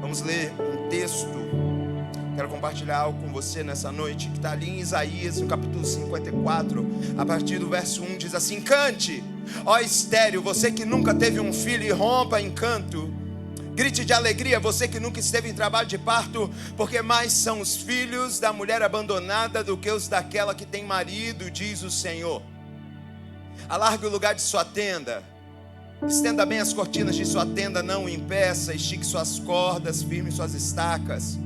Vamos ler um texto. Quero compartilhar algo com você nessa noite, que está ali em Isaías, no capítulo 54, a partir do verso 1, diz assim: cante, ó estéril, você que nunca teve um filho, e rompa em canto. Grite de alegria, você que nunca esteve em trabalho de parto, porque mais são os filhos da mulher abandonada do que os daquela que tem marido, diz o Senhor. Alargue o lugar de sua tenda, estenda bem as cortinas de sua tenda, não o impeça, estique suas cordas, firme suas estacas,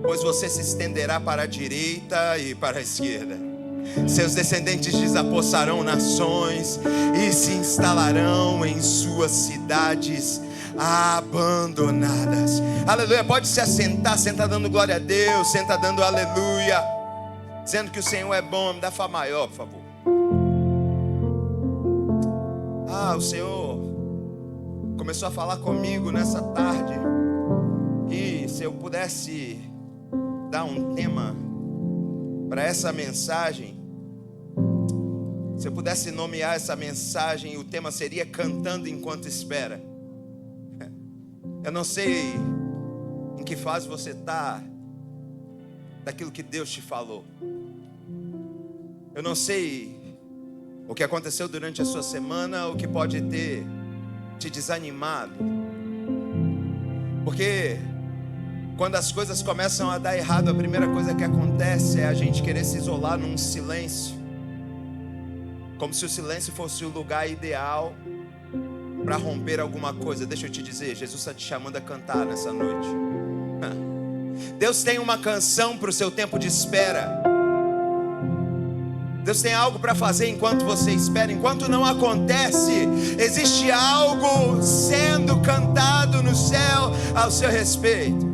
pois você se estenderá para a direita e para a esquerda. Seus descendentes desapossarão nações e se instalarão em suas cidades abandonadas. Aleluia, pode se assentar, senta dando glória a Deus, senta dando aleluia, dizendo que o Senhor é bom. Me dá Fá maior, por favor. O Senhor começou a falar comigo nessa tarde, e se eu pudesse dar um tema para essa mensagem, se eu pudesse nomear essa mensagem, o tema seria Cantando Enquanto Espera. Eu não sei em que fase você está daquilo que Deus te falou. Eu não sei o que aconteceu durante a sua semana, o que pode ter te desanimado. Porque quando as coisas começam a dar errado, a primeira coisa que acontece é a gente querer se isolar num silêncio, como se o silêncio fosse o lugar ideal para romper alguma coisa. Deixa eu te dizer, Jesus está te chamando a cantar nessa noite. Deus tem uma canção para o seu tempo de espera. Deus tem algo para fazer enquanto você espera. Enquanto não acontece, existe algo sendo cantado no céu ao seu respeito.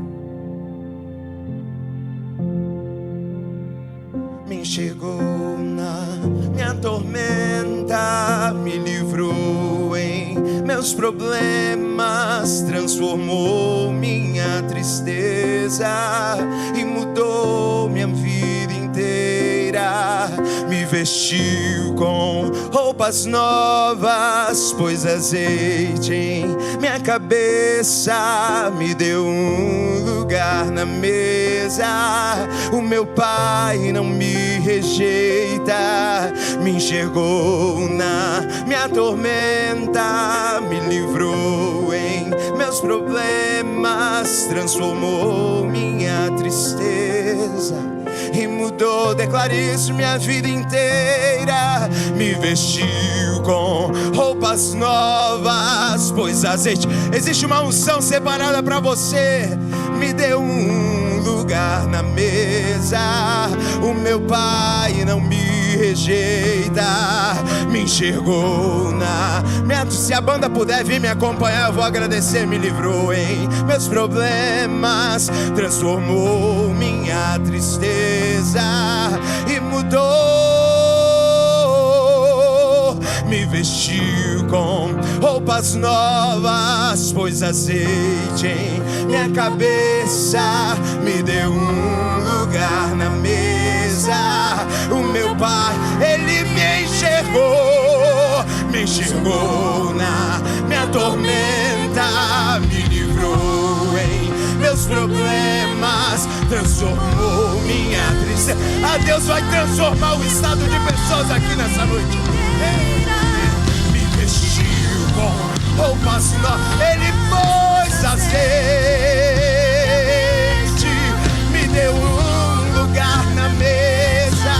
Me enxergou na minha tormenta, me livrou em meus problemas, transformou minha tristeza e mudou minha vida inteira. Me vestiu com roupas novas, pôs azeite em minha cabeça, me deu um lugar na mesa. O meu Pai não me rejeita, me enxergou na minha tormenta, me livrou em meus problemas, transformou minha tristeza e mudou, declare isso, minha vida inteira. Me vestiu com roupas novas, pôs azeite. Existe uma unção separada para você. Me deu um lugar na mesa. O meu Pai não me rejeita, me enxergou na minha... Se a banda puder vir me acompanhar, eu vou agradecer. Me livrou em meus problemas, transformou minha tristeza e mudou. Me vestiu com roupas novas, pôs azeite em minha cabeça, me deu um lugar na mesa. O meu Pai, Ele me enxergou na minha tormenta, me livrou em meus problemas, transformou minha tristeza. Deus vai transformar o estado de pessoas aqui nessa noite. Me vestiu com roupas novas, Ele pôs azeite, me deu um lugar na mesa.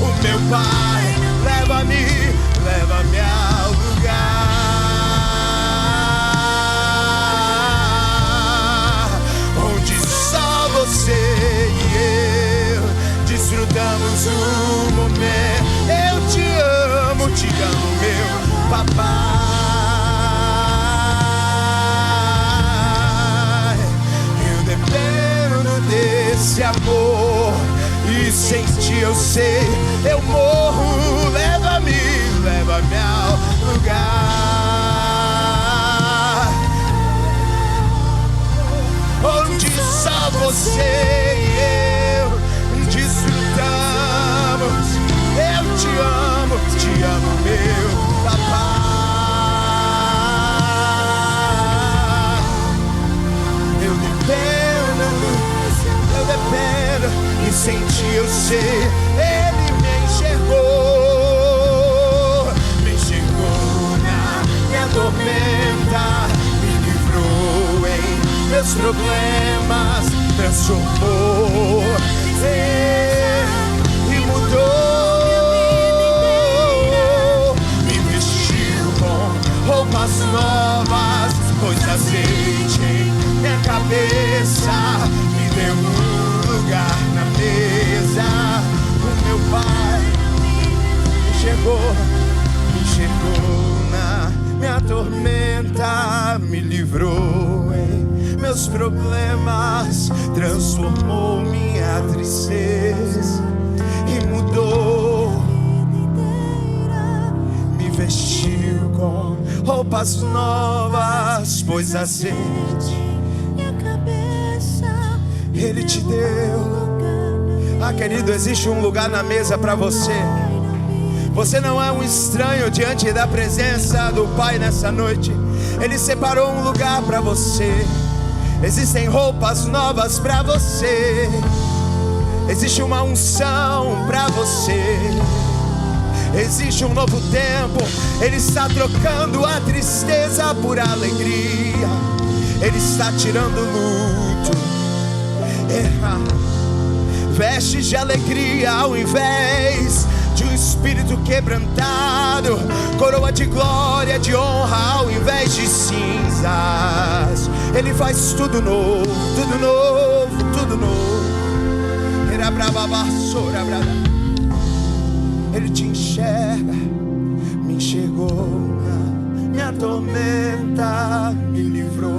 O meu Pai, leva-me ao lugar onde só você e eu desfrutamos o momento. Eu te amo, meu papai. Eu dependo desse amor, e sem ti eu sei, eu morro. Leva-me ao lugar onde só você e eu desfrutamos. Eu te amo, meu papai. Eu dependo senti, eu sei, Ele me enxergou na minha tormenta, me livrou em meus problemas, transformou e mudou, me vestiu com roupas novas, pôs azeite em minha cabeça, me deu um lugar na mesa. O meu Pai me enxergou na minha tormenta, me livrou em meus problemas, transformou minha tristeza e mudou, me vestiu com roupas novas, pôs azeite minha cabeça, Ele te deu. Ah, querido, existe um lugar na mesa para você. Você não é um estranho diante da presença do Pai nessa noite. Ele separou um lugar para você. Existem roupas novas para você. Existe uma unção para você. Existe um novo tempo. Ele está trocando a tristeza por alegria. Ele está tirando luto, vestes de alegria ao invés de um espírito quebrantado, coroa de glória, de honra ao invés de cinzas. Ele faz tudo novo, tudo novo, tudo novo. Ele te enxerga, me enxergou na minha tormenta, me livrou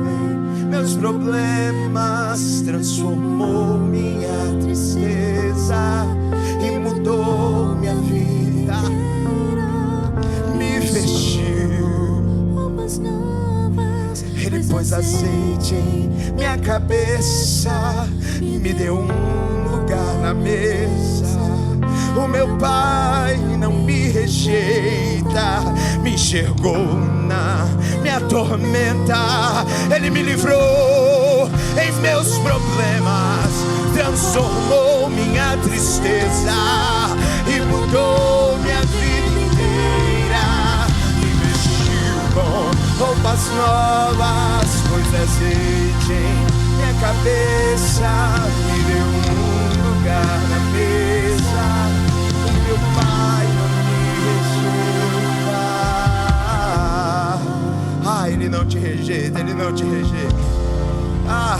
em meus problemas, transformou minha tristeza e mudou minha vida, me vestiu roupas novas, Ele pôs azeite em minha cabeça, me deu um lugar na mesa. O meu Pai não me rejeita, me enxergou na minha tormenta, Ele me livrou em meus problemas, transformou minha tristeza e mudou minha vida inteira. Me vestiu com roupas novas, pôs azeite em minha cabeça, me deu um lugar na mesa. O meu Pai não me rejeita. Ah, Ele não te rejeita, Ele não te rejeita. Ah,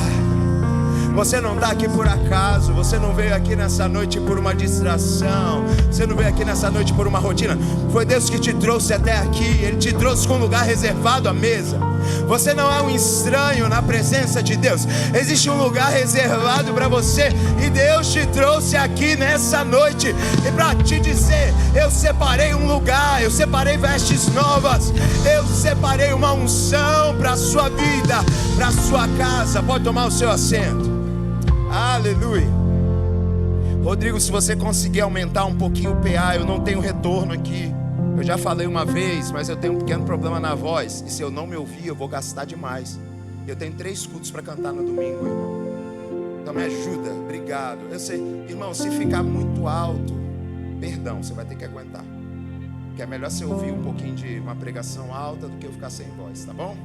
você não está aqui por acaso. Você não veio aqui nessa noite por uma distração. Você não veio aqui nessa noite por uma rotina. Foi Deus que te trouxe até aqui. Ele te trouxe com um lugar reservado à mesa. Você não é um estranho na presença de Deus. Existe um lugar reservado para você, e Deus te trouxe aqui nessa noite e para te dizer: eu separei um lugar, eu separei vestes novas, eu separei uma unção para a sua vida, para a sua casa. Pode tomar o seu assento. Aleluia. Rodrigo, se você conseguir aumentar um pouquinho o PA, eu não tenho retorno aqui. Eu já falei uma vez, mas eu tenho um pequeno problema na voz. E se eu não me ouvir, eu vou gastar demais. Eu tenho 3 cultos para cantar no domingo, irmão. Então me ajuda, obrigado. Eu sei, irmão, se ficar muito alto, perdão, você vai ter que aguentar. Que é melhor você ouvir um pouquinho de uma pregação alta do que eu ficar sem voz, tá bom?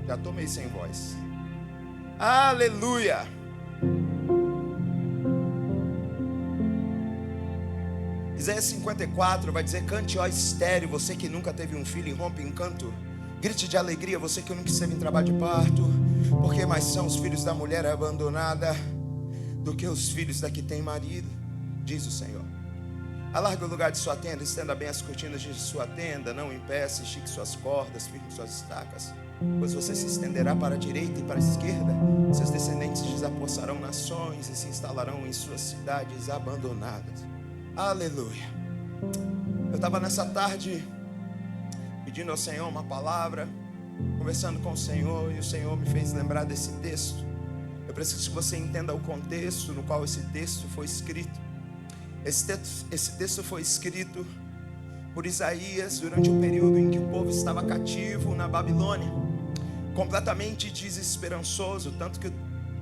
Já tô meio sem voz. Aleluia. Isaías 54 vai dizer: cante, ó estéreo, você que nunca teve um filho, e rompe em canto. Grite de alegria, você que nunca esteve em trabalho de parto. Porque mais são os filhos da mulher abandonada do que os filhos da que tem marido, diz o Senhor. Alargue o lugar de sua tenda, estenda bem as cortinas de sua tenda. Não impeça, estique suas cordas, firme suas estacas. Pois você se estenderá para a direita e para a esquerda. Seus descendentes desapossarão nações e se instalarão em suas cidades abandonadas. Aleluia. Eu estava nessa tarde pedindo ao Senhor uma palavra, conversando com o Senhor, e o Senhor me fez lembrar desse texto. Eu preciso que você entenda o contexto no qual esse texto foi escrito. Esse texto foi escrito por Isaías durante o período em que o povo estava cativo na Babilônia, completamente desesperançoso, tanto que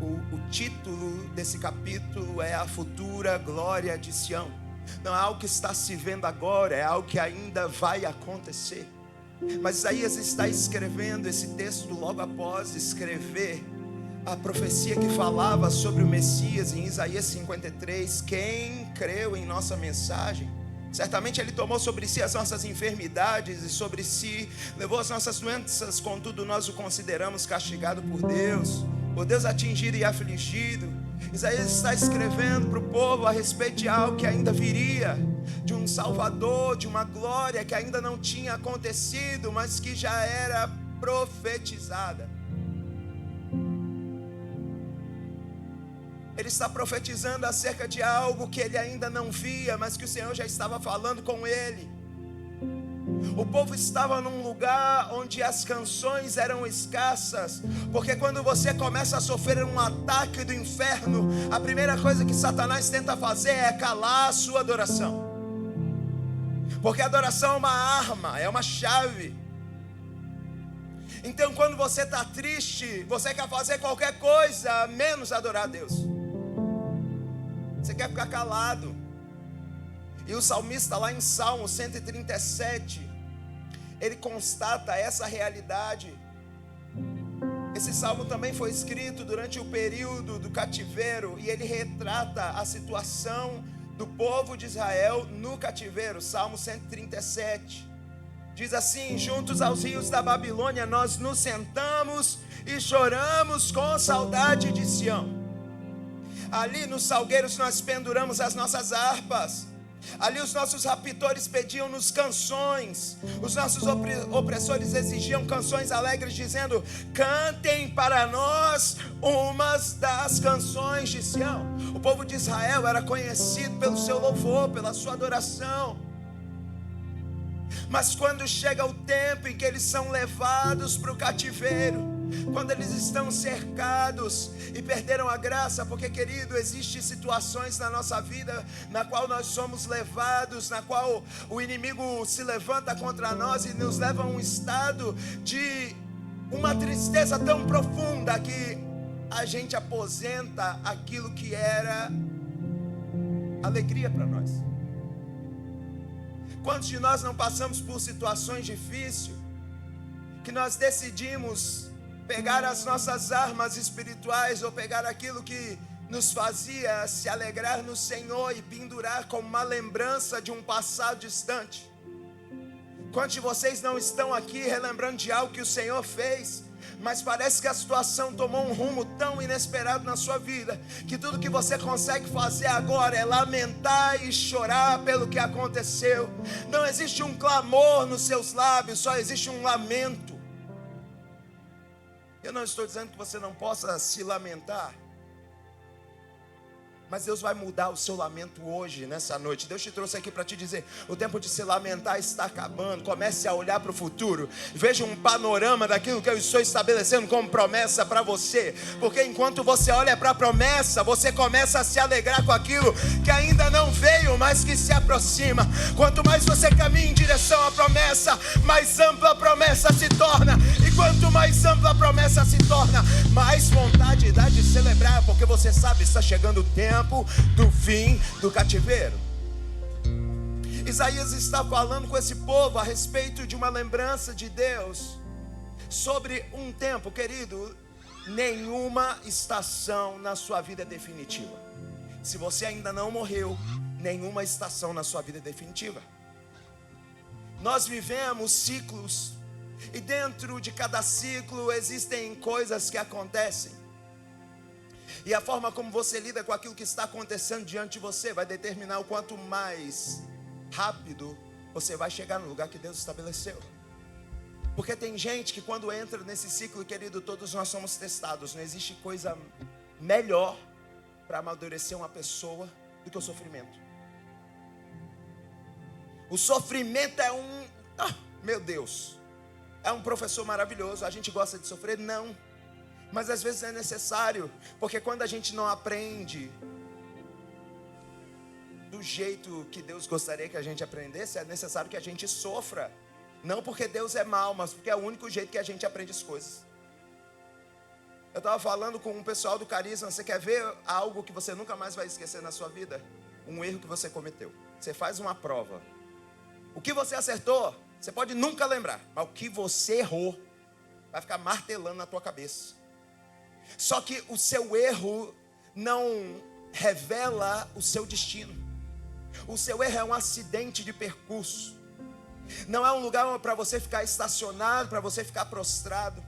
o título desse capítulo é a futura glória de Sião. Não é algo que está se vendo agora, é algo que ainda vai acontecer. Mas Isaías está escrevendo esse texto logo após escrever a profecia que falava sobre o Messias em Isaías 53. Quem creu em nossa mensagem, certamente ele tomou sobre si as nossas enfermidades e sobre si levou as nossas doenças, contudo nós o consideramos castigado por Deus atingido e afligido. Isaías está escrevendo para o povo a respeito de algo que ainda viria, de um Salvador, de uma glória que ainda não tinha acontecido, mas que já era profetizada. Ele está profetizando acerca de algo que ele ainda não via, mas que o Senhor já estava falando com ele. O povo estava num lugar onde as canções eram escassas, porque quando você começa a sofrer um ataque do inferno, a primeira coisa que Satanás tenta fazer é calar a sua adoração. Porque a adoração é uma arma, é uma chave. Então quando você está triste, você quer fazer qualquer coisa menos adorar a Deus. Você quer ficar calado. E o salmista lá em Salmo 137, ele constata essa realidade. Esse salmo também foi escrito durante o período do cativeiro, e ele retrata a situação do povo de Israel no cativeiro. Salmo 137 diz assim: juntos aos rios da Babilônia nós nos sentamos e choramos com saudade de Sião. Ali nos salgueiros nós penduramos as nossas harpas. Ali os nossos raptores pediam-nos canções. Os nossos opressores exigiam canções alegres, dizendo: cantem para nós umas das canções de Sião. O povo de Israel era conhecido pelo seu louvor, pela sua adoração. Mas quando chega o tempo em que eles são levados para o cativeiro, quando eles estão cercados e perderam a graça, porque, querido, existem situações na nossa vida na qual nós somos levados, na qual o inimigo se levanta contra nós e nos leva a um estado de uma tristeza tão profunda que a gente aposenta aquilo que era alegria para nós. Quantos de nós não passamos por situações difíceis que nós decidimos pegar as nossas armas espirituais, ou pegar aquilo que nos fazia se alegrar no Senhor e pendurar como uma lembrança de um passado distante? Quantos de vocês não estão aqui relembrando de algo que o Senhor fez, mas parece que a situação tomou um rumo tão inesperado na sua vida, que tudo que você consegue fazer agora é lamentar e chorar pelo que aconteceu? Não existe um clamor nos seus lábios, só existe um lamento. Eu não estou dizendo que você não possa se lamentar, mas Deus vai mudar o seu lamento hoje, nessa noite. Deus te trouxe aqui para te dizer: o tempo de se lamentar está acabando. Comece a olhar para o futuro. Veja um panorama daquilo que eu estou estabelecendo como promessa para você. Porque enquanto você olha para a promessa, você começa a se alegrar com aquilo que ainda não veio, mas que se aproxima. Quanto mais você caminha em direção à promessa, mais ampla a promessa se torna. E quanto mais ampla a promessa se torna, mais vontade dá de celebrar, porque você sabe, está chegando o tempo do fim do cativeiro. Isaías está falando com esse povo a respeito de uma lembrança de Deus sobre um tempo. Querido, nenhuma estação na sua vida é definitiva. Se você ainda não morreu, nenhuma estação na sua vida é definitiva. Nós vivemos ciclos, e dentro de cada ciclo existem coisas que acontecem. E a forma como você lida com aquilo que está acontecendo diante de você vai determinar o quanto mais rápido você vai chegar no lugar que Deus estabeleceu. Porque tem gente que quando entra nesse ciclo, querido, todos nós somos testados. Não existe coisa melhor para amadurecer uma pessoa do que o sofrimento. O sofrimento é meu Deus, é um professor maravilhoso. A gente gosta de sofrer? Não. Mas às vezes é necessário, porque quando a gente não aprende do jeito que Deus gostaria que a gente aprendesse, é necessário que a gente sofra. Não porque Deus é mau, mas porque é o único jeito que a gente aprende as coisas. Eu estava falando com um pessoal do Carisma. Você quer ver algo que você nunca mais vai esquecer na sua vida? Um erro que você cometeu. Você faz uma prova. O que você acertou, você pode nunca lembrar. Mas o que você errou, vai ficar martelando na tua cabeça. Só que o seu erro não revela o seu destino. O seu erro é um acidente de percurso. Não é um lugar para você ficar estacionado, para você ficar prostrado.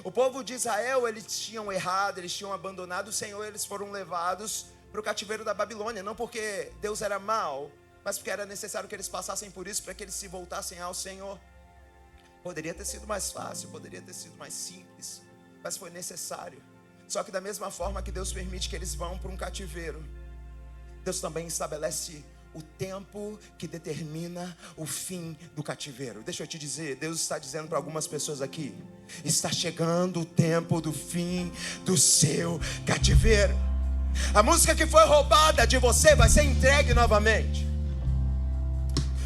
O povo de Israel, eles tinham errado, eles tinham abandonado o Senhor, eles foram levados para o cativeiro da Babilônia. Não porque Deus era mau, mas porque era necessário que eles passassem por isso, para que eles se voltassem ao Senhor. Poderia ter sido mais fácil, poderia ter sido mais simples, mas foi necessário. Só que da mesma forma que Deus permite que eles vão para um cativeiro, Deus também estabelece o tempo que determina o fim do cativeiro. Deixa eu te dizer, Deus está dizendo para algumas pessoas aqui: está chegando o tempo do fim do seu cativeiro. A música que foi roubada de você vai ser entregue novamente.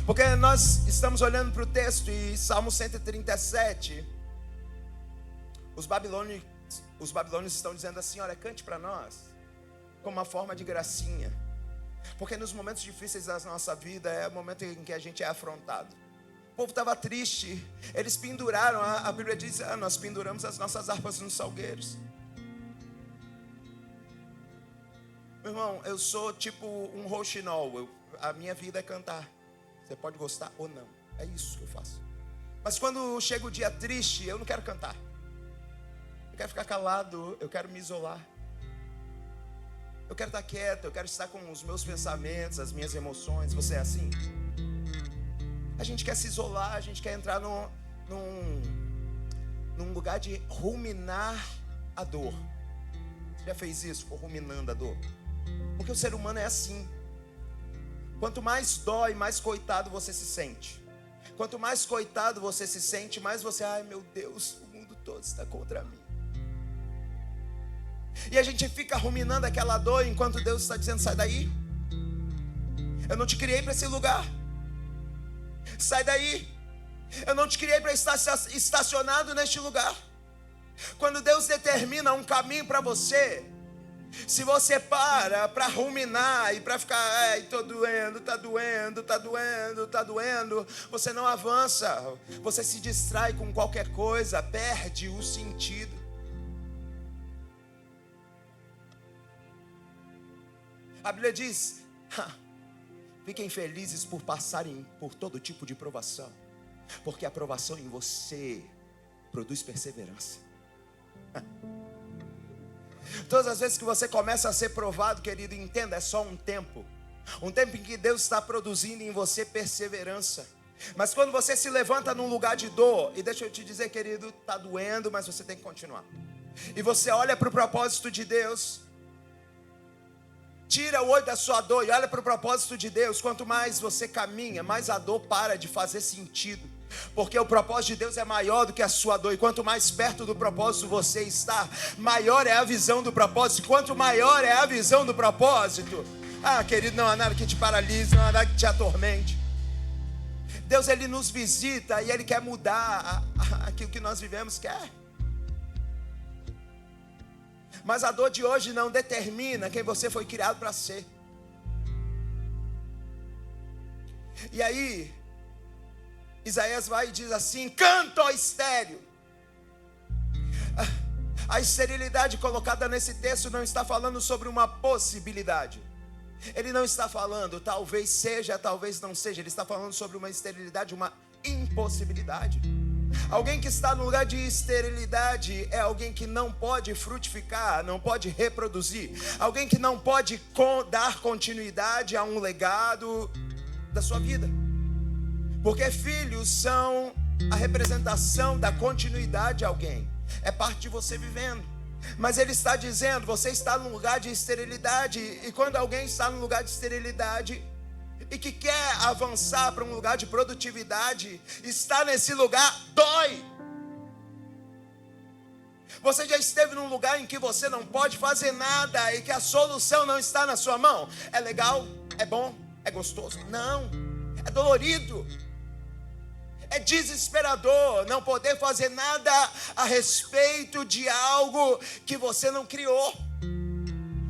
Porque nós estamos olhando para o texto e Salmo 137, os babilônios estão dizendo assim: olha, cante para nós como uma forma de gracinha. Porque nos momentos difíceis da nossa vida é o momento em que a gente é afrontado. O povo estava triste, eles penduraram, a Bíblia diz, nós penduramos as nossas harpas nos salgueiros. Meu irmão, eu sou tipo um rouxinol, a minha vida é cantar. Você pode gostar ou não, é isso que eu faço. Mas quando chega o dia triste, eu não quero cantar. Eu quero ficar calado, eu quero me isolar. Eu quero estar quieto, eu quero estar com os meus pensamentos, as minhas emoções. Você é assim? A gente quer se isolar, a gente quer entrar num lugar de ruminar a dor. Você já fez isso? Ficou ruminando a dor? Porque o ser humano é assim. Quanto mais dói, mais coitado você se sente. Quanto mais coitado você se sente, mais você, ai meu Deus, o mundo todo está contra mim. E a gente fica ruminando aquela dor enquanto Deus está dizendo: sai daí. Eu não te criei para esse lugar. Sai daí. Eu não te criei para estar estacionado neste lugar. Quando Deus determina um caminho para você, se você para ruminar e para ficar, ai, tô doendo, tá doendo, tá doendo, tá doendo, você não avança. Você se distrai com qualquer coisa, perde o sentido. A Bíblia diz: fiquem felizes por passarem por todo tipo de provação, porque a provação em você produz perseverança. Todas as vezes que você começa a ser provado, querido, entenda, é só um tempo em que Deus está produzindo em você perseverança. Mas quando você se levanta num lugar de dor, e deixa eu te dizer, querido, está doendo, mas você tem que continuar. E você olha para o propósito de Deus, tira o olho da sua dor e olha para o propósito de Deus. Quanto mais você caminha, mais a dor para de fazer sentido. Porque o propósito de Deus é maior do que a sua dor. E quanto mais perto do propósito você está, maior é a visão do propósito. Quanto maior é a visão do propósito, querido, não há nada que te paralise, não há nada que te atormente. Deus, Ele nos visita e Ele quer mudar aquilo que nós vivemos, quer. Mas a dor de hoje não determina quem você foi criado para ser. E aí, Isaías vai e diz assim: canta, ó estéril. A esterilidade colocada nesse texto não está falando sobre uma possibilidade. Ele não está falando talvez seja, talvez não seja. Ele está falando sobre uma esterilidade, uma impossibilidade. Alguém que está no lugar de esterilidade é alguém que não pode frutificar, não pode reproduzir. Alguém que não pode dar continuidade a um legado da sua vida. Porque filhos são a representação da continuidade de alguém. É parte de você vivendo. Mas ele está dizendo, você está num lugar de esterilidade. E quando alguém está num lugar de esterilidade e que quer avançar para um lugar de produtividade, está nesse lugar, dói. Você já esteve num lugar em que você não pode fazer nada e que a solução não está na sua mão? É legal? É bom? É gostoso? Não, é dolorido. É desesperador não poder fazer nada a respeito de algo que você não criou.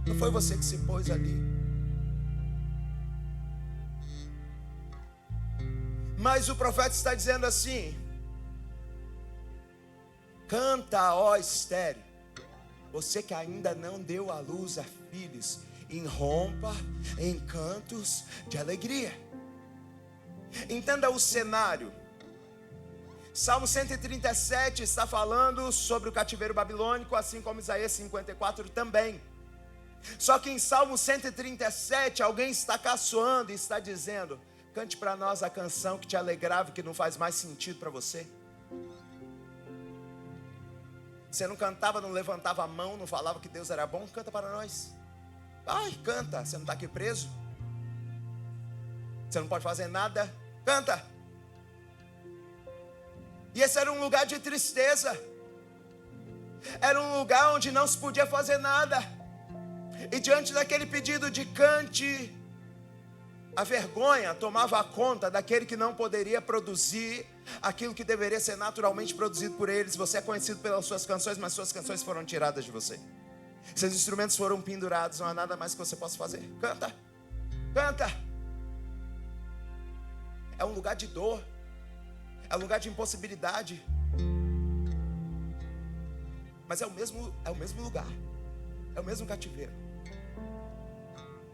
Não foi você que se pôs ali. Mas o profeta está dizendo assim: canta, ó estéril, você que ainda não deu à luz a filhos, irrompa em cantos de alegria. Entenda o cenário. Salmo 137 está falando sobre o cativeiro babilônico, assim como Isaías 54 também. Só que em Salmo 137, alguém está caçoando e está dizendo: cante para nós a canção que te alegrava, que não faz mais sentido para você. Você não cantava, não levantava a mão, não falava que Deus era bom, canta para nós. Ai, canta, você não está aqui preso? Você não pode fazer nada? Canta. E esse era um lugar de tristeza. Era um lugar onde não se podia fazer nada. E diante daquele pedido de cante, a vergonha tomava conta daquele que não poderia produzir aquilo que deveria ser naturalmente produzido por eles. Você é conhecido pelas suas canções, mas suas canções foram tiradas de você. Seus instrumentos foram pendurados, não há nada mais que você possa fazer. Canta, canta. É um lugar de dor, é um lugar de impossibilidade, mas é o mesmo lugar, é o mesmo cativeiro.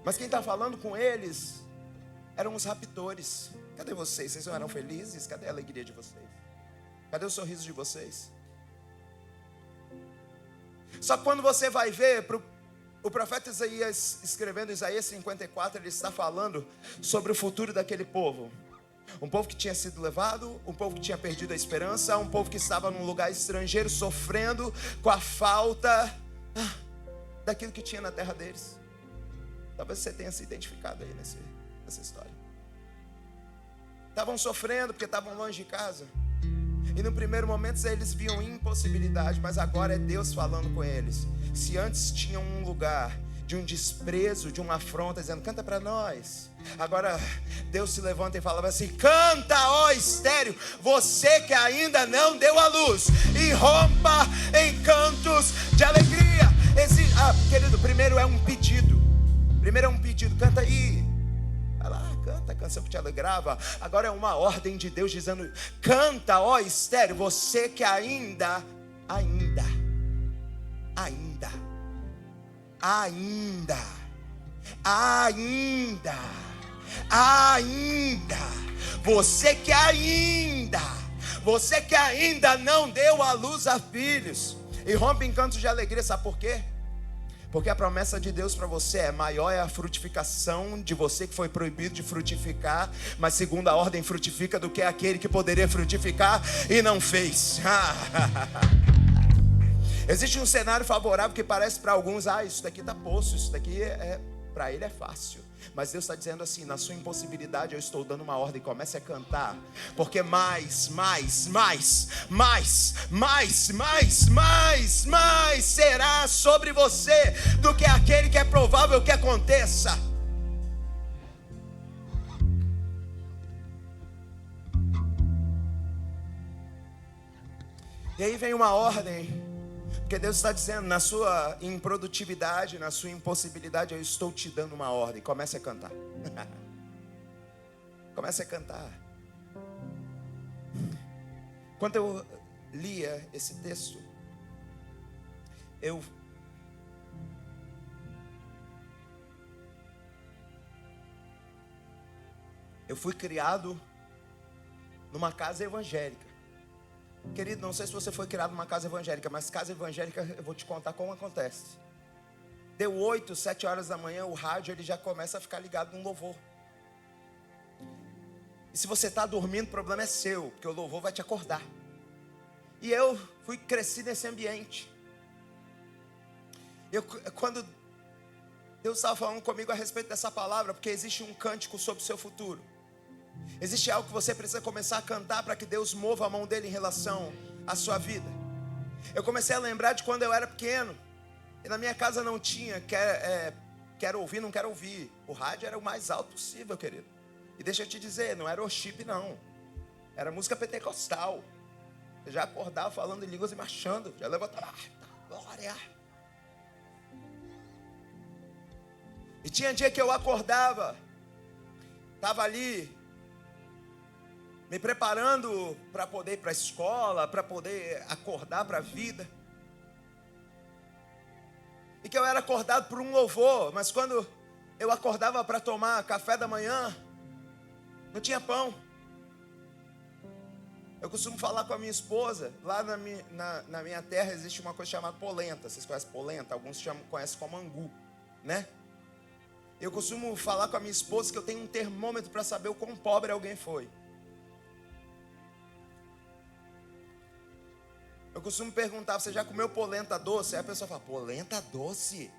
Mas quem está falando com eles eram os raptores. Cadê vocês? Vocês não eram felizes? Cadê a alegria de vocês? Cadê o sorriso de vocês? Só que quando você vai ver o profeta Isaías, escrevendo Isaías 54, ele está falando sobre o futuro daquele povo. Um povo que tinha sido levado, um povo que tinha perdido a esperança, um povo que estava num lugar estrangeiro, sofrendo com a falta daquilo que tinha na terra deles. Talvez você tenha se identificado aí nessa história. Estavam sofrendo porque estavam longe de casa. E no primeiro momento eles viam impossibilidade, mas agora é Deus falando com eles. Se antes tinham um lugar de um desprezo, de uma afronta, dizendo: canta para nós. Agora Deus se levanta e fala assim: canta, ó estéril, você que ainda não deu a luz, e rompa em cantos de alegria. Querido, primeiro é um pedido. Canta aí. Vai lá, canta a canção que te alegrava. Agora é uma ordem de Deus dizendo: canta, ó estéril, você que ainda você que ainda não deu à luz a filhos, e rompe em cantos de alegria. Sabe por quê? Porque a promessa de Deus para você é: maior é a frutificação de você que foi proibido de frutificar, mas segundo a ordem frutifica, do que aquele que poderia frutificar e não fez. Existe um cenário favorável que parece para alguns: isso daqui está poço, isso daqui para ele é fácil. Mas Deus está dizendo assim: na sua impossibilidade eu estou dando uma ordem, comece a cantar. Porque mais será sobre você do que aquele que é provável que aconteça. E aí vem uma ordem, porque Deus está dizendo: na sua improdutividade, na sua impossibilidade, eu estou te dando uma ordem. Comece a cantar. Comece a cantar. Quando eu lia esse texto, eu fui criado numa casa evangélica. Querido, não sei se você foi criado numa casa evangélica, mas casa evangélica, eu vou te contar como acontece. Deu 8, 7 horas da manhã, o rádio ele já começa a ficar ligado no louvor. E se você está dormindo, o problema é seu, porque o louvor vai te acordar. E eu cresci nesse ambiente. Quando Deus estava falando comigo a respeito dessa palavra, porque existe um cântico sobre o seu futuro. Existe algo que você precisa começar a cantar para que Deus mova a mão dele em relação à sua vida. Eu comecei a lembrar de quando eu era pequeno, e na minha casa não tinha quero ouvir, não quero ouvir. O rádio era o mais alto possível, querido. E deixa eu te dizer, não era o chip não. Era música pentecostal. Eu já acordava falando em línguas e marchando. Já levantava. Glória. E tinha dia que eu acordava. Estava ali me preparando para poder ir para a escola, para poder acordar para a vida. E que eu era acordado por um louvor, mas quando eu acordava para tomar café da manhã, não tinha pão. Eu costumo falar com a minha esposa, lá na minha terra existe uma coisa chamada polenta. Vocês conhecem polenta? Alguns conhecem como angu, né? Eu costumo falar com a minha esposa que eu tenho um termômetro para saber o quão pobre alguém foi. Eu costumo perguntar, você já comeu polenta doce? Aí a pessoa fala, polenta doce?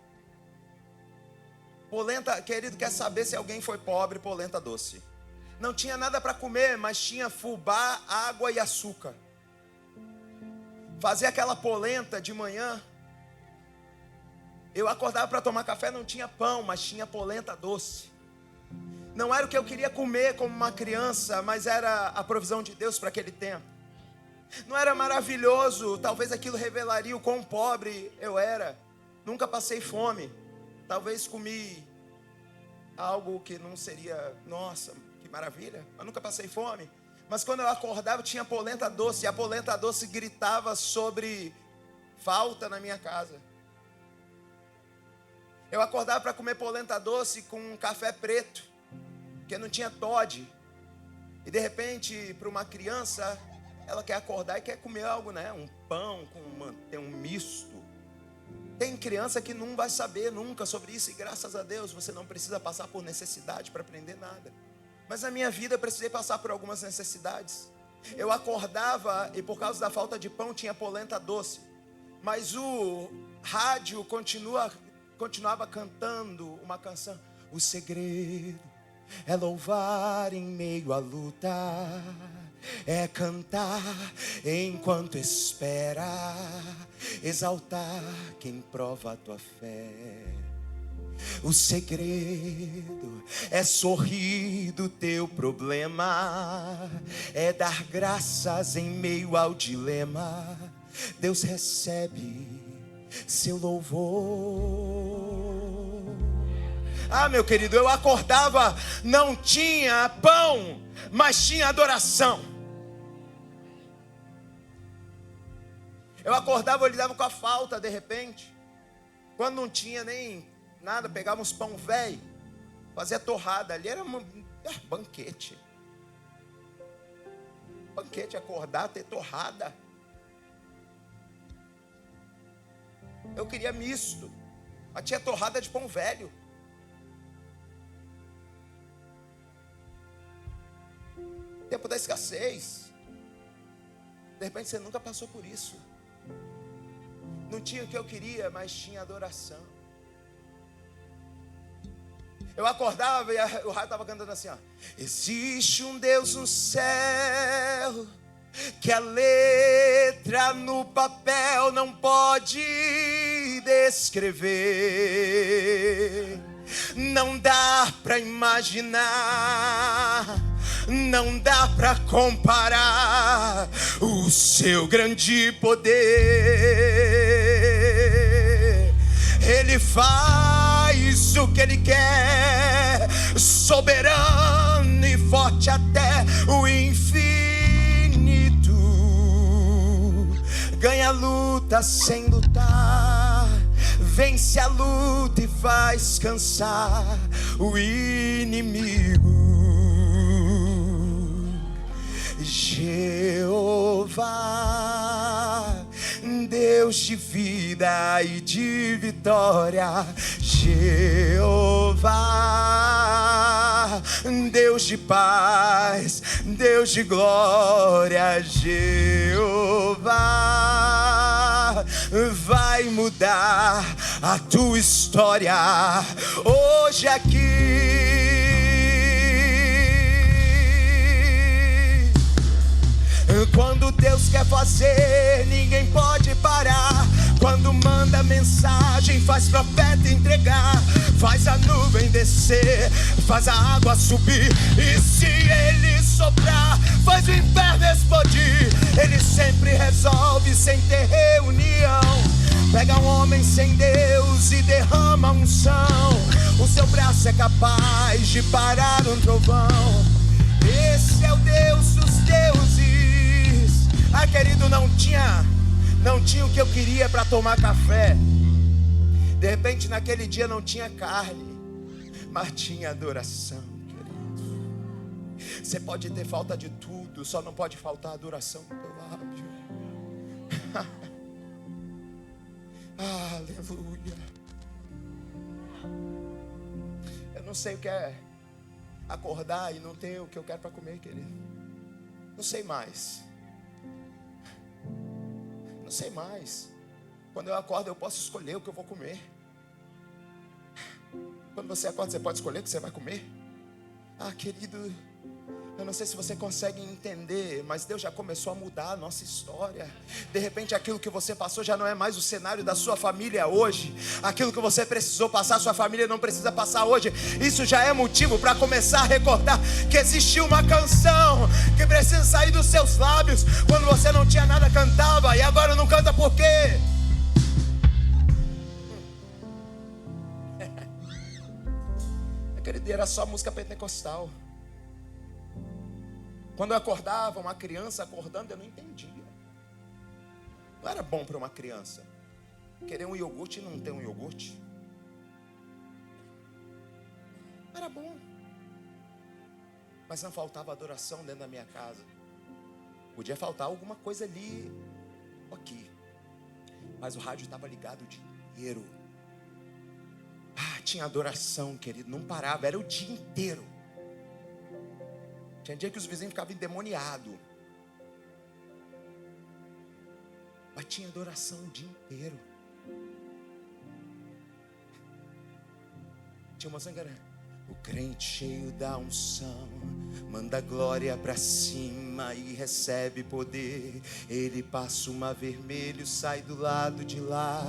Polenta, querido, quer saber se alguém foi pobre? Polenta doce. Não tinha nada para comer, mas tinha fubá, água e açúcar. Fazia aquela polenta de manhã. Eu acordava para tomar café, não tinha pão, mas tinha polenta doce. Não era o que eu queria comer como uma criança, mas era a provisão de Deus para aquele tempo. Não era maravilhoso? Talvez aquilo revelaria o quão pobre eu era. Nunca passei fome. Talvez comi algo que não seria, nossa, que maravilha. Eu nunca passei fome. Mas quando eu acordava tinha polenta doce. E a polenta doce gritava sobre falta na minha casa. Eu acordava para comer polenta doce com um café preto, porque não tinha Toddy. E de repente, para uma criança, ela quer acordar e quer comer algo, né? Um pão tem um misto. Tem criança que não vai saber nunca sobre isso. E graças a Deus, você não precisa passar por necessidade para aprender nada. Mas na minha vida eu precisei passar por algumas necessidades. Eu acordava e por causa da falta de pão tinha polenta doce. Mas o rádio continuava cantando uma canção. O segredo é louvar em meio à luta, é cantar enquanto espera, exaltar quem prova a tua fé. O segredo é sorrir do teu problema, é dar graças em meio ao dilema. Deus recebe seu louvor. Ah, meu querido, eu acordava, não tinha pão, mas tinha adoração. Eu acordava, eu lidava com a falta de repente. Quando não tinha nem nada, pegava uns pão velho, fazia torrada. Ali era banquete. Banquete, acordar, ter torrada. Eu queria misto, mas tinha torrada de pão velho. Tempo da escassez. De repente você nunca passou por isso. Não tinha o que eu queria, mas tinha adoração. Eu acordava e o raio estava cantando assim, ó. Existe um Deus no céu, que a letra no papel não pode descrever. Não dá para imaginar, não dá para comparar o seu grande poder. Ele faz o que Ele quer, soberano e forte até o infinito. Ganha a luta sem lutar, vence a luta e faz cansar o inimigo. Jeová, Deus de vida e de vitória. Jeová, Deus de paz, Deus de glória. Jeová, vai mudar a tua história hoje aqui. Quando Deus quer fazer, ninguém pode parar. Quando manda mensagem, faz profeta entregar. faz a nuvem descer, faz a água subir, e se Ele soprar, faz o inferno explodir. Ele sempre resolve sem ter reunião. Pega um homem sem Deus e derrama unção. O seu braço é capaz de parar um trovão. Esse é o Deus dos deuses. Ah, querido, não tinha o que eu queria para tomar café. De repente naquele dia não tinha carne, mas tinha adoração, querido. Você pode ter falta de tudo, só não pode faltar adoração no teu lábio. Aleluia. Eu não sei o que é acordar e não ter o que eu quero para comer, querido. Não sei mais. Não sei mais. Quando eu acordo eu posso escolher o que eu vou comer. Quando você acorda você pode escolher o que você vai comer. Ah, querido, eu não sei se você consegue entender, mas Deus já começou a mudar a nossa história. De repente aquilo que você passou já não é mais o cenário da sua família hoje. Aquilo que você precisou passar, sua família não precisa passar hoje. Isso já é motivo para começar a recordar que existiu uma canção que precisa sair dos seus lábios. Quando você não tinha nada, cantava, e agora não canta por quê? Querido, era só música pentecostal. Quando eu acordava, uma criança acordando, eu não entendia. Não era bom para uma criança querer um iogurte e não ter um iogurte. Era bom. Mas não faltava adoração dentro da minha casa. Podia faltar alguma coisa ali, aqui. Mas o rádio estava ligado o dia inteiro. Tinha adoração, querido, não parava, era o dia inteiro. Tinha dia que os vizinhos ficavam endemoniados. Mas tinha adoração o dia inteiro. Tinha uma sangrana. O crente cheio da unção manda glória pra cima e recebe poder. Ele passa o mar vermelho, sai do lado de lá.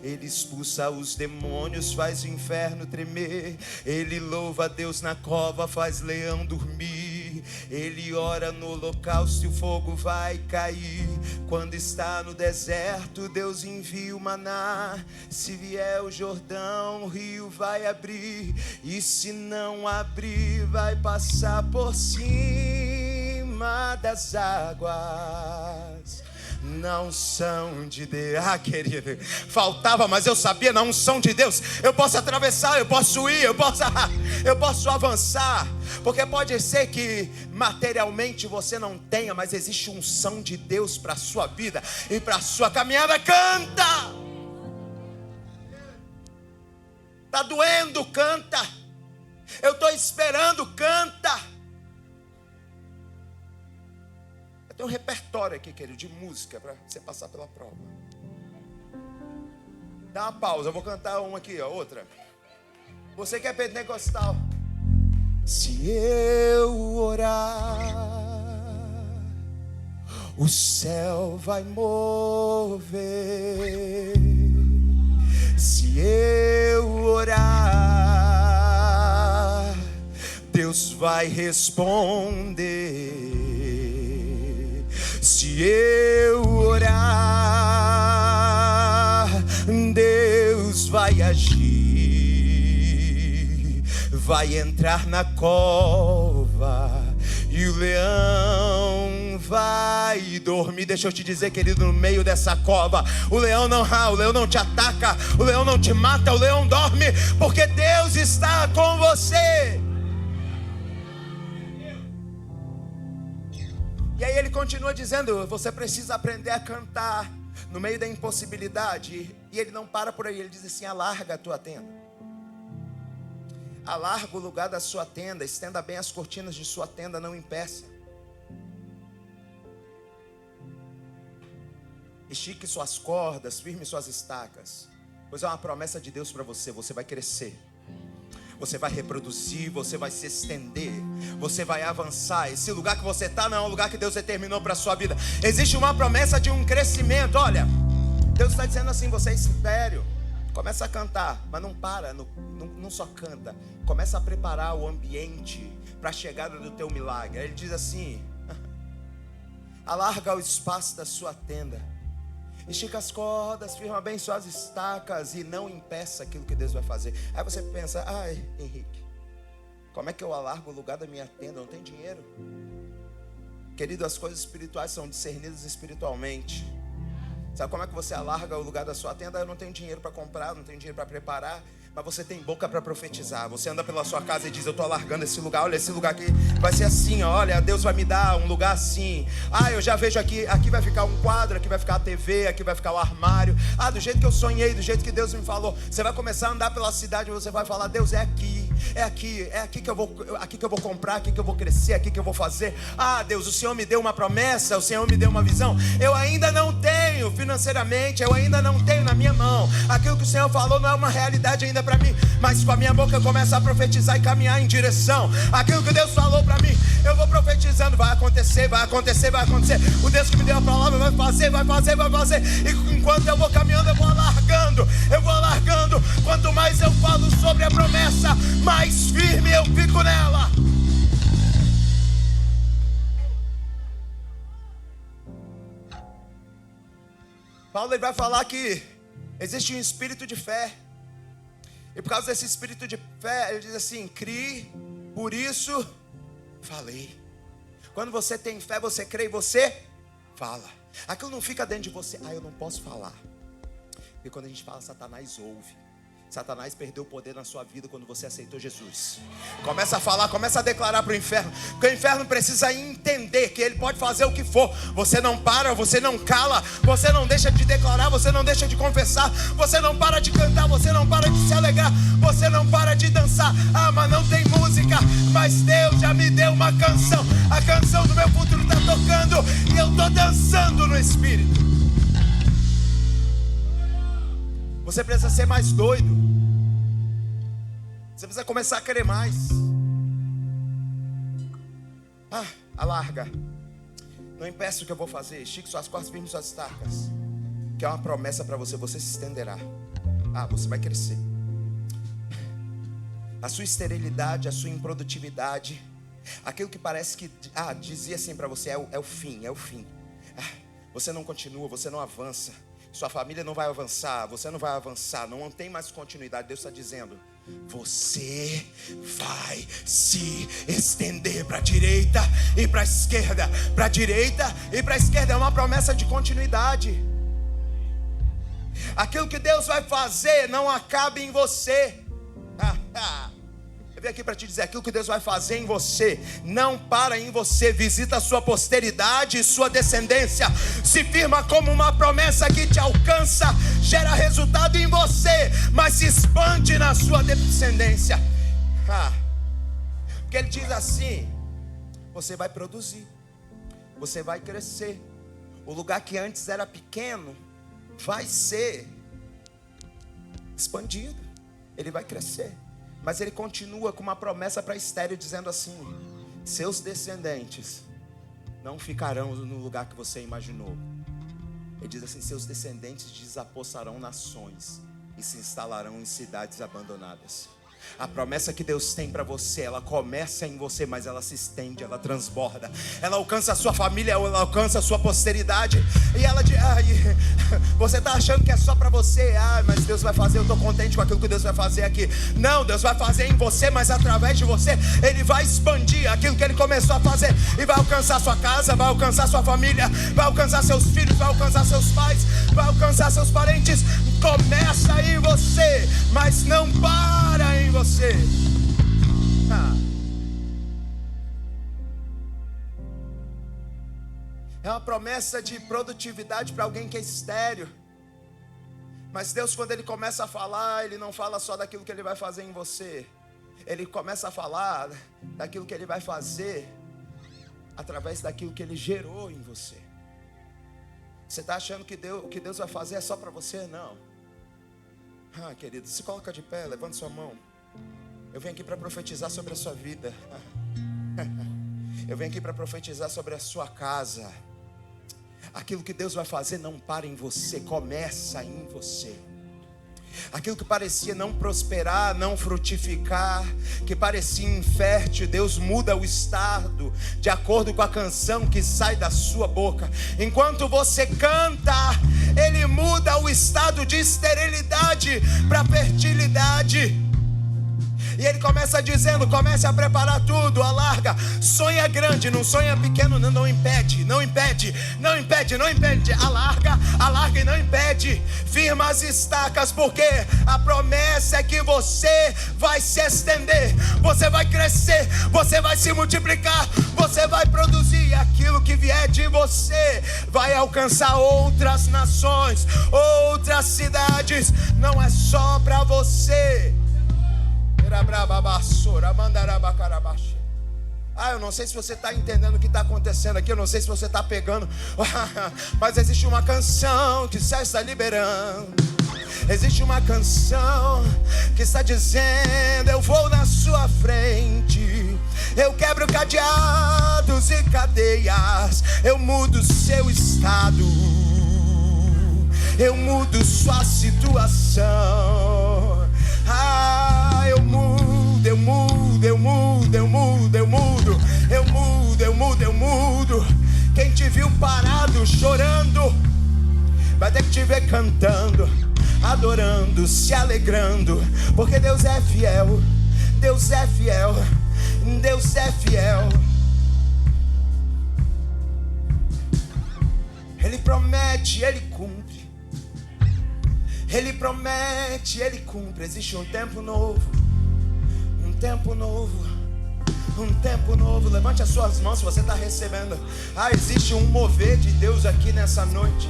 Ele expulsa os demônios, faz o inferno tremer. Ele louva a Deus na cova, faz leão dormir. Ele ora no holocausto e o fogo vai cair. Quando está no deserto, Deus envia o maná. Se vier o Jordão, o rio vai abrir. E se não abrir, vai passar por cima das águas. Na unção de Deus. Ah, querido, faltava, mas eu sabia, na unção de Deus eu posso atravessar, eu posso ir, eu posso avançar. Porque pode ser que materialmente você não tenha, mas existe unção de Deus para a sua vida e para a sua caminhada. Canta! Tá doendo, canta. Eu estou esperando, canta. Tem um repertório aqui, querido, de música para você passar pela prova. Dá uma pausa, eu vou cantar uma aqui, ó, outra. Você que é pentecostal. Se eu orar, o céu vai mover. Se eu orar, Deus vai responder. Se eu orar, Deus vai agir. Vai entrar na cova e o leão vai dormir. Deixa eu te dizer, querido, no meio dessa cova, o leão não te ataca, o leão não te mata, o leão dorme, porque Deus está com você. E aí ele continua dizendo, você precisa aprender a cantar no meio da impossibilidade. E ele não para por aí, ele diz assim, alarga a tua tenda. Alarga o lugar da sua tenda, estenda bem as cortinas de sua tenda, não impeça. Estique suas cordas, firme suas estacas. Pois é uma promessa de Deus para você, você vai crescer. Você vai reproduzir, você vai se estender, você vai avançar. Esse lugar que você está não é um lugar que Deus determinou para a sua vida. Existe uma promessa de um crescimento. Olha, Deus está dizendo assim, você é estéril. Começa a cantar, mas não para, não só canta. Começa a preparar o ambiente para a chegada do teu milagre. Aí ele diz assim: alarga o espaço da sua tenda, estica as cordas, firma bem suas estacas e não impeça aquilo que Deus vai fazer. Aí você pensa: ai, Henrique, como é que eu alargo o lugar da minha tenda? Não tem dinheiro. Querido, as coisas espirituais são discernidas espiritualmente. Sabe como é que você alarga o lugar da sua tenda? Eu não tenho dinheiro para comprar, não tenho dinheiro para preparar, mas você tem boca para profetizar. Você anda pela sua casa e diz: eu estou alargando esse lugar. Olha, esse lugar aqui vai ser assim, olha, Deus vai me dar um lugar assim. Ah, eu já vejo aqui vai ficar um quadro, aqui vai ficar a TV, aqui vai ficar o armário. Ah, do jeito que eu sonhei, do jeito que Deus me falou. Você vai começar a andar pela cidade e você vai falar: Deus, é aqui que eu vou comprar, aqui que eu vou crescer, aqui que eu vou fazer. Ah, Deus, o Senhor me deu uma promessa, o Senhor me deu uma visão. Eu ainda não tenho financeiramente, eu ainda não tenho na minha mão. Aquilo que o Senhor falou não é uma realidade ainda para mim, mas com a minha boca eu começo a profetizar e caminhar em direção aquilo que Deus falou para mim. Eu vou profetizando, vai acontecer, vai acontecer, vai acontecer. O Deus que me deu a palavra vai fazer, vai fazer, vai fazer. E enquanto eu vou caminhando, eu vou alargando. Quanto mais eu falo sobre a promessa, mais firme eu fico nela. Paulo, ele vai falar que existe um espírito de fé. E por causa desse espírito de fé, ele diz assim: criei, por isso falei. Quando você tem fé, você crê e você fala. Aquilo não fica dentro de você: ah, eu não posso falar. Porque quando a gente fala, Satanás ouve. Satanás perdeu o poder na sua vida quando você aceitou Jesus. Começa a falar, começa a declarar para o inferno, porque o inferno precisa entender que ele pode fazer o que for. Você não para, você não cala, você não deixa de declarar, você não deixa de confessar, você não para de cantar, você não para de se alegrar, você não para de dançar. Ah, mas não tem música. Mas Deus já me deu uma canção. A canção do meu futuro está tocando e eu estou dançando no Espírito. Você precisa ser mais doido. Você precisa começar a querer mais. Ah, alarga. Não impeça o que eu vou fazer. Estique suas costas, firme suas estacas. Que é uma promessa para você. Você se estenderá. Ah, você vai crescer. A sua esterilidade, a sua improdutividade, aquilo que parece que dizia assim para você: é o fim. Você não continua, você não avança. Sua família não vai avançar, você não vai avançar, não tem mais continuidade. Deus está dizendo: você vai se estender para a direita e para a esquerda. Para a direita e para a esquerda. É uma promessa de continuidade. Aquilo que Deus vai fazer não acaba em você. Eu vim aqui para te dizer: aquilo que Deus vai fazer em você não para em você. Visita a sua posteridade e sua descendência. Se firma como uma promessa que te alcança, gera resultado em você, mas se expande na sua descendência. Porque ele diz assim: você vai produzir, você vai crescer. O lugar que antes era pequeno vai ser expandido. Ele vai crescer. Mas ele continua com uma promessa para estéril, dizendo assim: seus descendentes não ficarão no lugar que você imaginou. Ele diz assim: seus descendentes desapossarão nações e se instalarão em cidades abandonadas. A promessa que Deus tem para você, ela começa em você, mas ela se estende, ela transborda. Ela alcança a sua família, ela alcança a sua posteridade. E ela diz: você está achando que é só para você? Mas Deus vai fazer, eu estou contente com aquilo que Deus vai fazer aqui. Não, Deus vai fazer em você, mas através de você Ele vai expandir aquilo que Ele começou a fazer. E vai alcançar sua casa, vai alcançar sua família, vai alcançar seus filhos, vai alcançar seus pais, vai alcançar seus parentes. Começa em você, mas não para em você. É uma promessa de produtividade para alguém que é estéril. Mas Deus, quando Ele começa a falar, Ele não fala só daquilo que Ele vai fazer em você. Ele começa a falar daquilo que Ele vai fazer através daquilo que Ele gerou em você. Você está achando que o que Deus vai fazer é só para você? Não. Querido, se coloca de pé, levanta sua mão. Eu venho aqui para profetizar sobre a sua vida. Eu venho aqui para profetizar sobre a sua casa. Aquilo que Deus vai fazer não para em você, começa em você. Aquilo que parecia não prosperar, não frutificar, que parecia infértil, Deus muda o estado de acordo com a canção que sai da sua boca. Enquanto você canta, Ele muda o estado de esterilidade para fertilidade. E Ele começa dizendo, comece a preparar tudo, alarga, sonha grande, não sonha pequeno, não impede, não impede, não impede, não impede, alarga, alarga e não impede, firma as estacas, porque a promessa é que você vai se estender, você vai crescer, você vai se multiplicar, você vai produzir, e aquilo que vier de você vai alcançar outras nações, outras cidades, não é só para você. Eu não sei se você está entendendo o que está acontecendo aqui. Eu não sei se você está pegando. Mas existe uma canção que o céu está liberando. Existe uma canção que está dizendo: eu vou na sua frente, eu quebro cadeados e cadeias, eu mudo seu estado, eu mudo sua situação. Eu mudo, eu mudo, eu mudo, eu mudo, eu mudo, eu mudo, eu mudo, eu mudo. Quem te viu parado, chorando, vai ter que te ver cantando, adorando, se alegrando, porque Deus é fiel, Deus é fiel, Deus é fiel. Ele promete, Ele cumpre. Ele promete, Ele cumpre. Existe um tempo novo, um tempo novo, um tempo novo. Levante as suas mãos se você está recebendo. Existe um mover de Deus aqui nessa noite.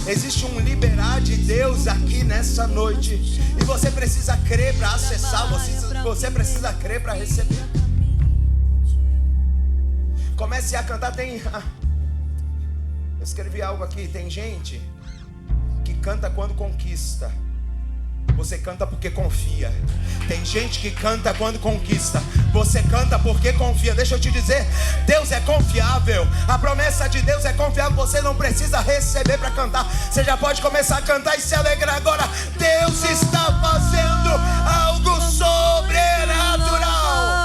Existe um liberar de Deus aqui nessa noite. E você precisa crer para acessar. Você precisa crer para receber. Comece a cantar. Eu escrevi algo aqui. Tem gente que canta quando conquista. Você canta porque confia. Tem gente que canta quando conquista. Você canta porque confia. Deixa eu te dizer, Deus é confiável. A promessa de Deus é confiável. Você não precisa receber para cantar. Você já pode começar a cantar e se alegrar agora. Deus está fazendo algo sobrenatural.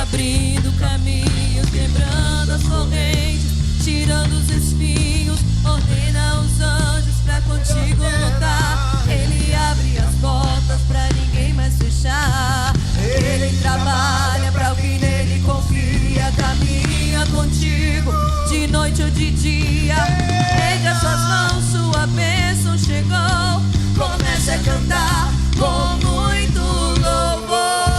Abrindo caminhos, quebrando as correntes, tirando os espinhos, ordena os anjos pra contigo lutar. Ele abre as portas pra ninguém mais fechar. Ele trabalha pra o que nele confia, caminha contigo de noite ou de dia. Entre as suas mãos sua bênção chegou. Comece a cantar com muito louvor.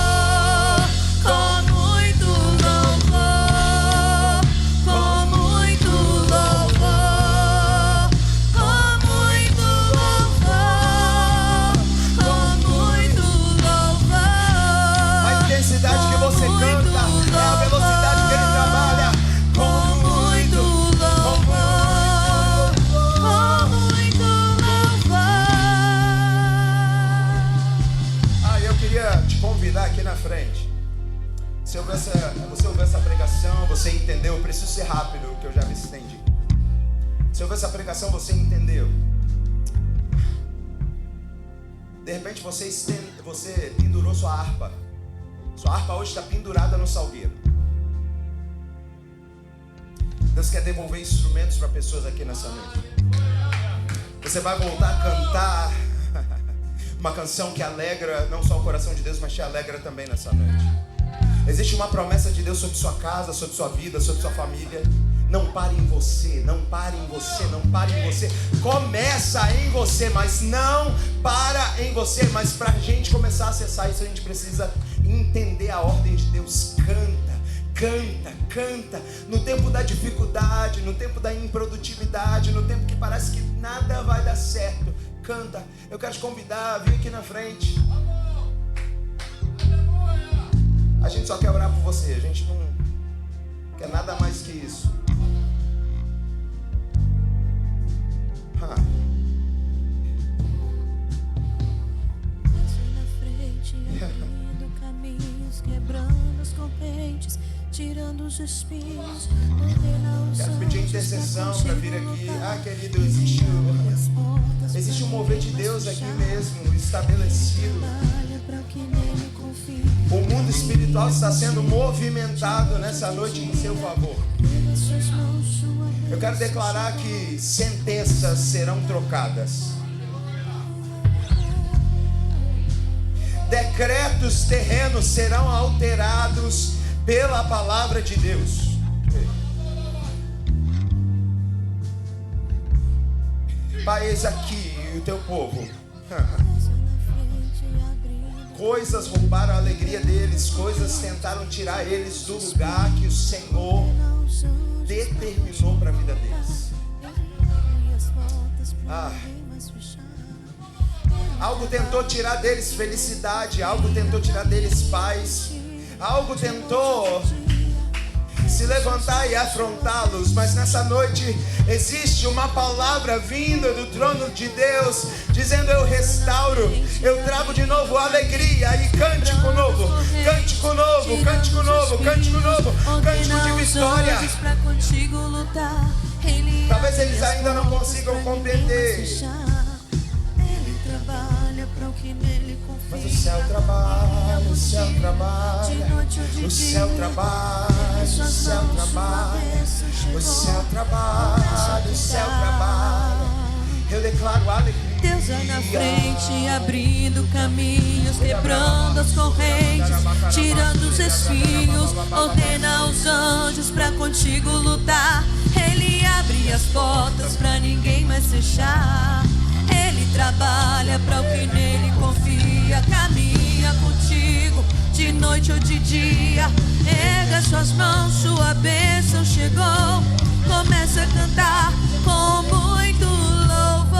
Aqui na frente. Você ouviu essa pregação, você entendeu. Eu preciso ser rápido, que eu já me estendi. Você ouviu essa pregação, você entendeu. De repente você pendurou sua harpa. Sua harpa hoje está pendurada no salgueiro. Deus quer devolver instrumentos para pessoas aqui nessa noite. Você vai voltar a cantar uma canção que alegra não só o coração de Deus, mas te alegra também nessa noite. Existe uma promessa de Deus sobre sua casa, sobre sua vida, sobre sua família. Não pare em você, não pare em você, não pare em você. Começa em você, mas não para em você. Mas para a gente começar a acessar isso, a gente precisa entender a ordem de Deus. Canta, canta. No tempo da dificuldade, no tempo da improdutividade, no tempo que parece que nada vai dar certo, canta. Eu quero te convidar a vir aqui na frente. A gente só quer orar por você. A gente não quer nada mais que isso. tirando os espinhos, ordena os Quero pedir anjos intercessão pra para vir aqui. Querido, existe um mover de Deus aqui mesmo, estabelecido. O mundo espiritual está sendo movimentado nessa noite em seu favor. Eu quero declarar que sentenças serão trocadas. Decretos terrenos serão alterados pela palavra de Deus. Pai, eis aqui o teu povo. Coisas roubaram a alegria deles, coisas tentaram tirar eles do lugar que o Senhor determinou para a vida deles. Algo tentou tirar deles felicidade, algo tentou tirar deles paz, algo tentou se levantar e afrontá-los, mas nessa noite existe uma palavra vinda do trono de Deus, dizendo: eu restauro, eu trago de novo alegria e cântico novo, cântico novo, cântico novo, cântico novo, cântico de vitória. Talvez eles ainda não consigam compreender, mas o céu trabalha, o céu trabalha, o céu trabalha, o céu trabalha, o céu trabalha, o céu trabalha. Eu declaro alegria. Deus vai na frente, abrindo caminhos, quebrando as correntes, tirando os espinhos, ordena os anjos pra contigo lutar. Ele abre as portas pra ninguém mais fechar. Ele trabalha para o que nele confia, caminha contigo de noite ou de dia. Erga suas mãos, sua bênção chegou. Começa a cantar com muito louvor,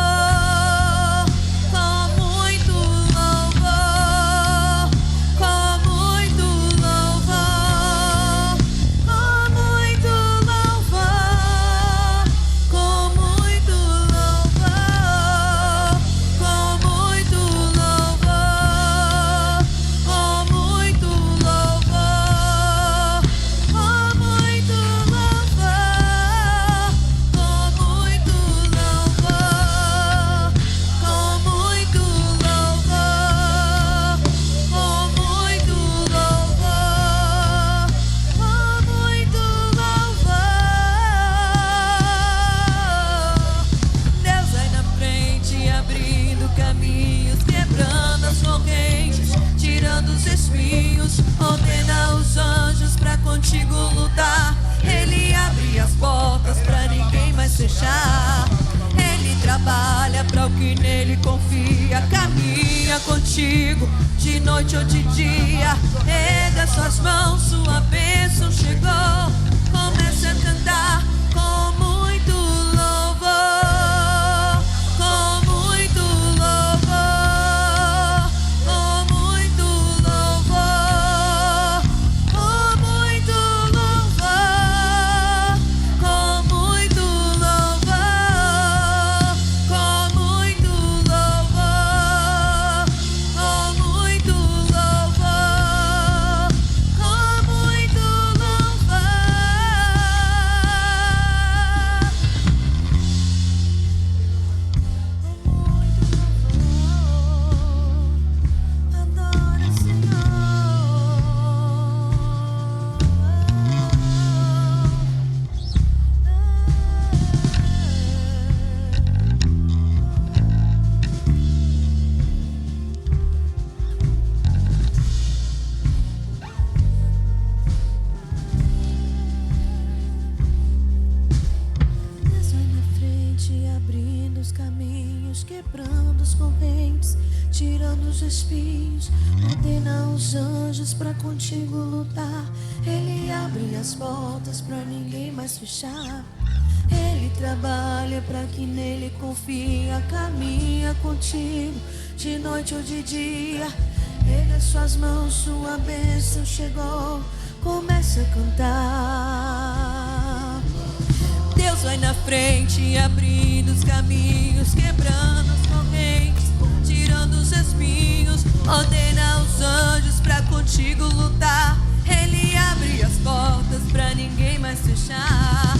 com muito louvor, com muito louvor, com muito louvor, com muito louvor, com muito louvor, com muito louvor, com muito louvor, com muito louvor, com muito louvor, com muito louvor, com muito louvor. Deus vai na frente, abrindo caminhos, quebrando as correntes, tirando os espinhos, ordena os anjos pra contigo lutar. Ele abre as portas pra ninguém mais fechar. Ele trabalha pra o que nele confia, caminha contigo de noite ou de dia. Erga suas mãos, sua bênção chegou. Comece a cantar com muito louvor, com muito louvor, com muito louvor, com muito louvor, com muito louvor, com muito louvor, com muito louvor, com muito louvor. Adora, Senhor. Deus vai na frente, abrindo os caminhos, quebrando as correntes, tirando os espinhos, ordena os anjos pra contigo lutar. Ele abre as portas pra ninguém mais fechar. Ele trabalha pra quem nele confia, caminha contigo de noite ou de dia. Erga suas mãos, sua bênção chegou. Comece a cantar. Deus vai na frente, abrindo os caminhos, quebrando as correntes, tirando os espinhos, ordena os anjos pra contigo lutar. Ele abre as portas pra ninguém desejar.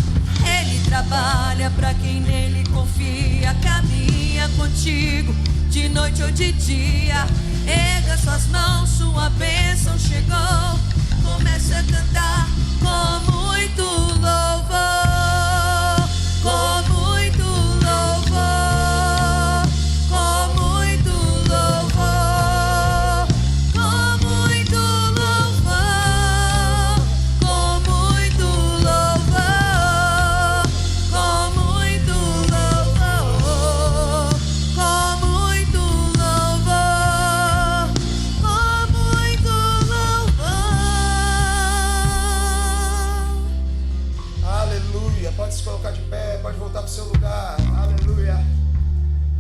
Ele trabalha pra quem nele confia, caminha contigo de noite ou de dia. Erga suas mãos, sua bênção chegou. Comece a cantar com muito louvor, com muito louvor, com muito louvor, com muito louvor, com muito louvor, com muito louvor, com muito louvor, com muito louvor. Aleluia. Pode se colocar de pé, pode voltar para o seu lugar. Aleluia.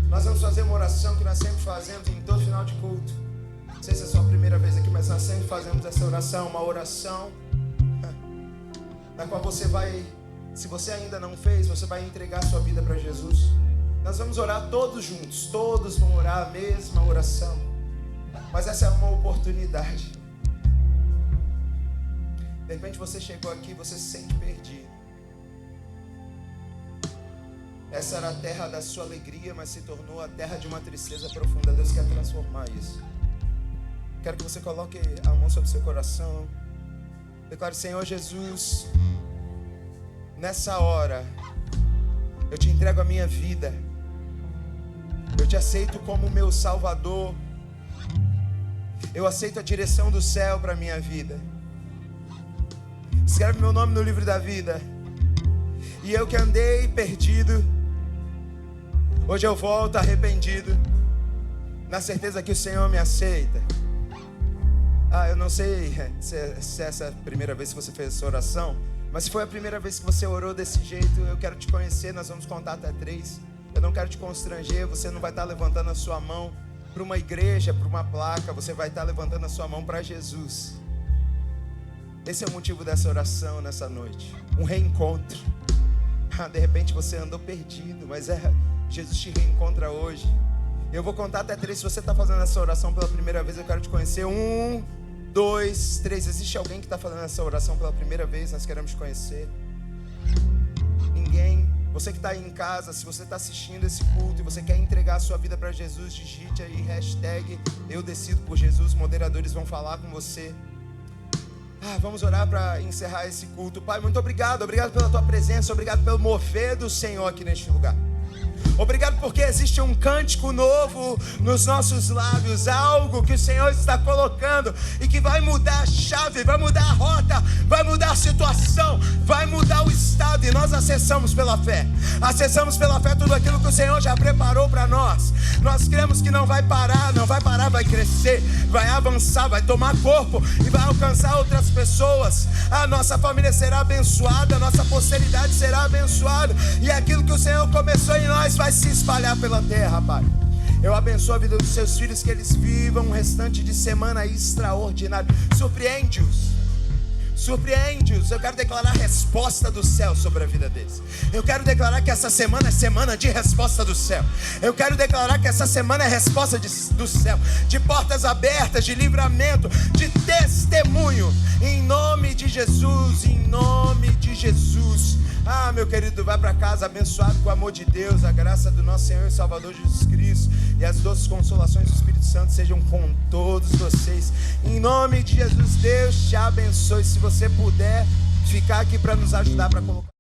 Nós vamos fazer uma oração que nós sempre fazemos em todo final de culto. Não sei se é a sua primeira vez aqui, mas nós sempre fazemos essa oração, uma oração na qual você vai, se você ainda não fez, você vai entregar a sua vida para Jesus. Nós vamos orar todos juntos, todos vão orar a mesma oração, mas essa é uma oportunidade. De repente você chegou aqui, você se sente perdido. Essa era a terra da sua alegria, mas se tornou a terra de uma tristeza profunda. Deus quer transformar isso. Quero que você coloque a mão sobre o seu coração. Declare: Senhor Jesus, nessa hora eu te entrego a minha vida. Eu te aceito como meu Salvador. Eu aceito a direção do céu para a minha vida. Escreve meu nome no livro da vida. E eu que andei perdido, hoje eu volto arrependido, na certeza que o Senhor me aceita. Eu não sei se é essa a primeira vez que você fez essa oração, mas se foi a primeira vez que você orou desse jeito, eu quero te conhecer. Nós vamos contar até 3. Eu não quero te constranger. Você não vai estar levantando a sua mão para uma igreja, para uma placa. Você vai estar levantando a sua mão para Jesus. Esse é o motivo dessa oração nessa noite. Um reencontro. De repente você andou perdido, mas Jesus te reencontra hoje. Eu vou contar até 3. Se você está fazendo essa oração pela primeira vez, eu quero te conhecer. 1, 2, 3. Existe alguém que está fazendo essa oração pela primeira vez? Nós queremos te conhecer. Ninguém. Você que está aí em casa, se você está assistindo esse culto e você quer entregar a sua vida para Jesus, digite aí #Eu decido por Jesus. Moderadores vão falar com você. Vamos orar para encerrar esse culto. Pai, muito obrigado. Obrigado pela tua presença. Obrigado pelo mover do Senhor aqui neste lugar. Obrigado porque existe um cântico novo nos nossos lábios. Algo que o Senhor está colocando e que vai mudar a chave, vai mudar a rota, vai mudar a situação, vai mudar o estado. E nós acessamos pela fé. Acessamos pela fé tudo aquilo que o Senhor já preparou para nós. Nós cremos que não vai parar, vai crescer, vai avançar, vai tomar corpo e vai alcançar outras pessoas. A nossa família será abençoada, a nossa posteridade será abençoada. E aquilo que o Senhor começou em nós vai se espalhar pela terra, Pai. Eu abençoo a vida dos seus filhos, que eles vivam um restante de semana extraordinário. Surpreende-os. Surpreende-os. Eu quero declarar a resposta do céu sobre a vida deles. Eu quero declarar que essa semana é semana de resposta do céu. Eu quero declarar que essa semana é resposta do céu, de portas abertas, de livramento, de testemunho. Em nome de Jesus, em nome de Jesus. Meu querido, vai para casa abençoado com o amor de Deus, a graça do nosso Senhor e Salvador Jesus Cristo e as doces consolações do Espírito Santo sejam com todos vocês. Em nome de Jesus, Deus te abençoe. Se você puder ficar aqui para nos ajudar para colocar